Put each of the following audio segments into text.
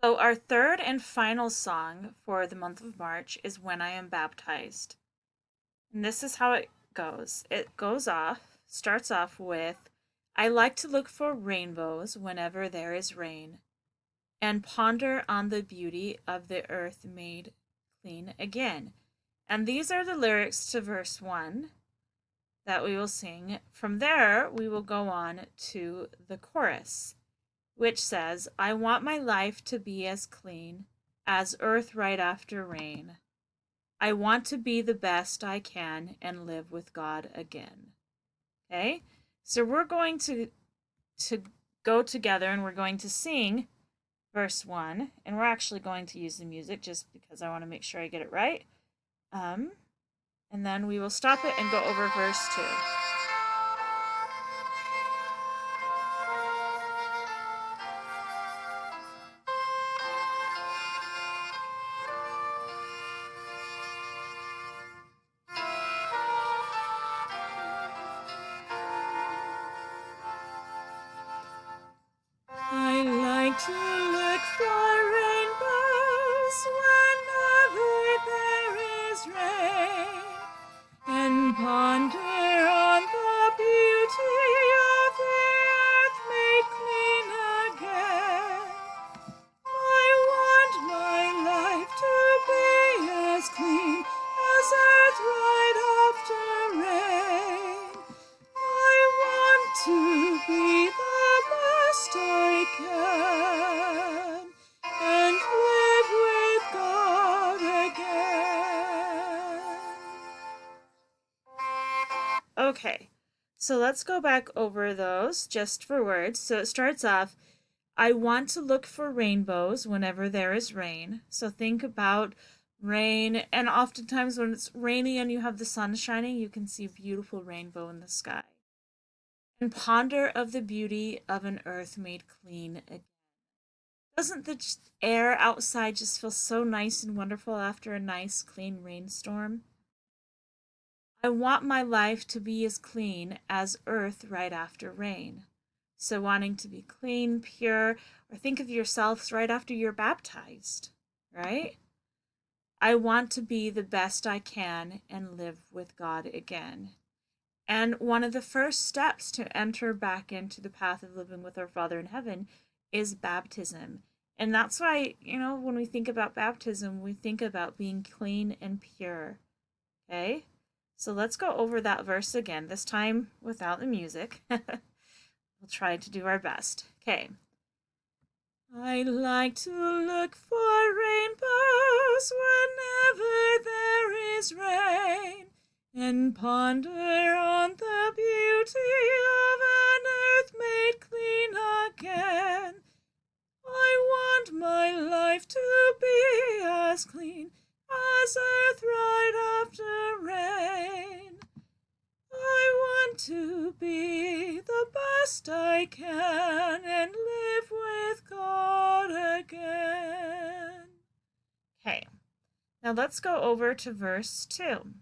So, our third and final song for the month of March is When I Am Baptized. And this is how it goes. Starts off with I like to look for rainbows whenever there is rain, and ponder on the beauty of the earth made clean again. And these are the lyrics to verse 1 that we will sing. From there, we will go on to the chorus, which says, I want my life to be as clean as earth right after rain. I want to be the best I can and live with God again. Okay? So we're going to go together and we're going to sing verse 1, and we're actually going to use the music just because I want to make sure I get it right. Um and then we will stop it and go over verse 2. I like to look for rainbows whenever there is rain, and ponder on the beauty of the earth made clean again. I want my life to be as clean as earth right after rain. I want to be the best I can and live with God again. Okay, so let's go back over those just for words. So it starts off, I want to look for rainbows whenever there is rain. So think about rain, and oftentimes when it's rainy and you have the sun shining, you can see a beautiful rainbow in the sky. And ponder of the beauty of an earth made clean again. Doesn't the air outside just feel so nice and wonderful after a nice, clean rainstorm? I want my life to be as clean as earth right after rain. So, wanting to be clean, pure, or think of yourselves right after you're baptized, right? I want to be the best I can and live with God again. And one of the first steps to enter back into the path of living with our Father in heaven is baptism. And that's why, when we think about baptism, we think about being clean and pure. Okay? So let's go over that verse again, this time without the music. We'll try to do our best. Okay. I like to look for rainbows whenever there is rain, and ponder on the beauty of an earth made clean again. I want my life to be as clean as earth right after rain. I want to be the best I can and live with God again. Okay, now let's go over to verse 2.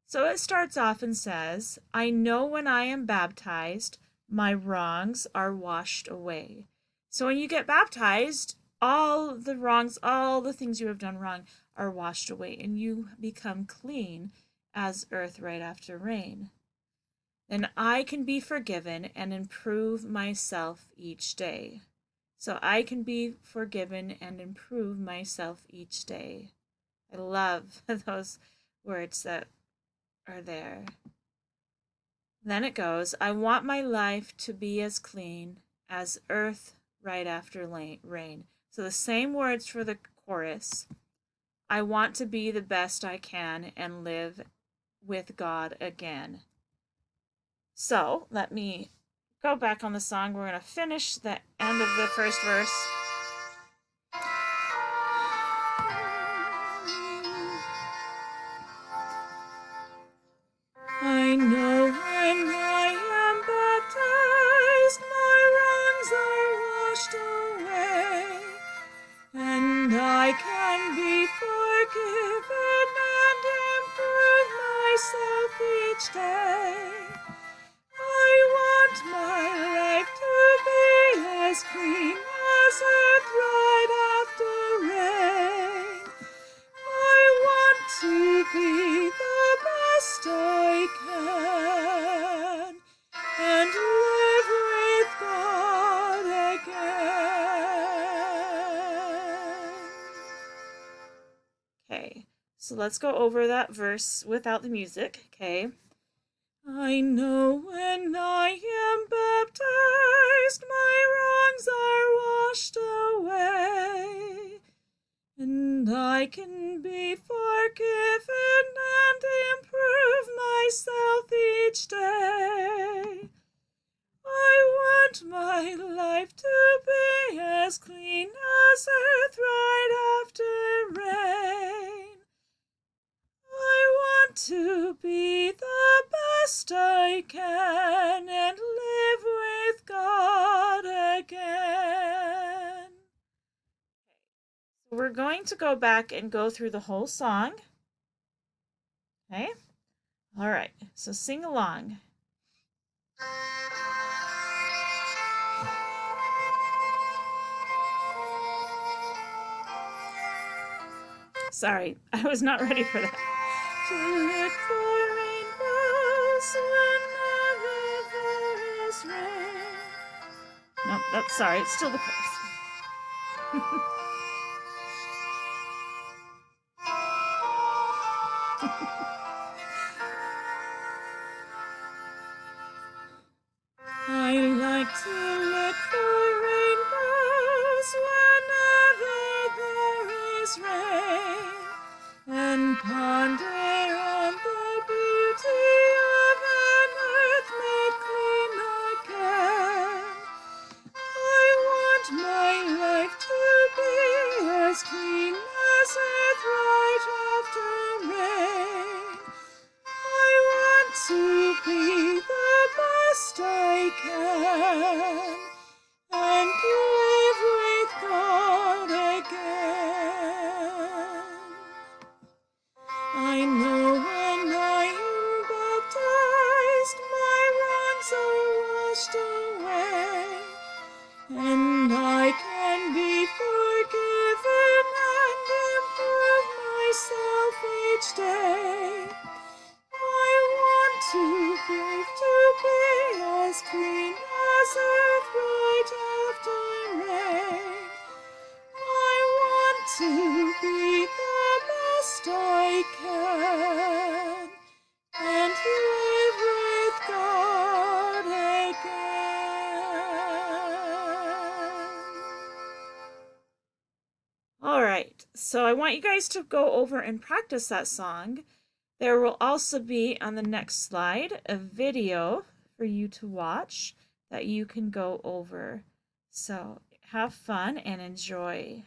So it starts off and says, I know when I am baptized, my wrongs are washed away. So when you get baptized, all the wrongs, all the things you have done wrong are washed away, and you become clean as earth right after rain. Then I can be forgiven and improve myself each day. So I can be forgiven and improve myself each day. I love those words that are there. Then it goes, I want my life to be as clean as earth right after rain. So the same words for the chorus. I want to be the best I can and live with God again. So let me go back on the song. We're going to finish the end of the first verse. I know when I am baptized, my wrongs are washed away, and I can be forgiven and improve myself each day. I want my life to be as clean as So let's go over that verse without the music, okay? I know when I am baptized, my wrongs are washed away, and I can be forgiven and improve myself each day. I want my life to be as clean as earth right after rain. I want to be the best I can and live with God again. So we're going to go back and go through the whole song. Okay? All right. So sing along. Sorry, I was not ready for that. To look for rainbows whenever there is rain. No, that's sorry, it's still the chorus. I like to look for rainbows whenever there is rain, and ponder on the beauty of an earth made clean again. I want my life to be as clean as earth right after rain. I want to be the best I can and live with God again. I know when I am baptized, my wrongs are washed away, and I can be forgiven and improve myself each day. I want to live to be as clean as earth right after rain. I want to be the best I can and live with God again. All right, so I want you guys to go over and practice that song. There will also be on the next slide a video for you to watch that you can go over. So have fun and enjoy.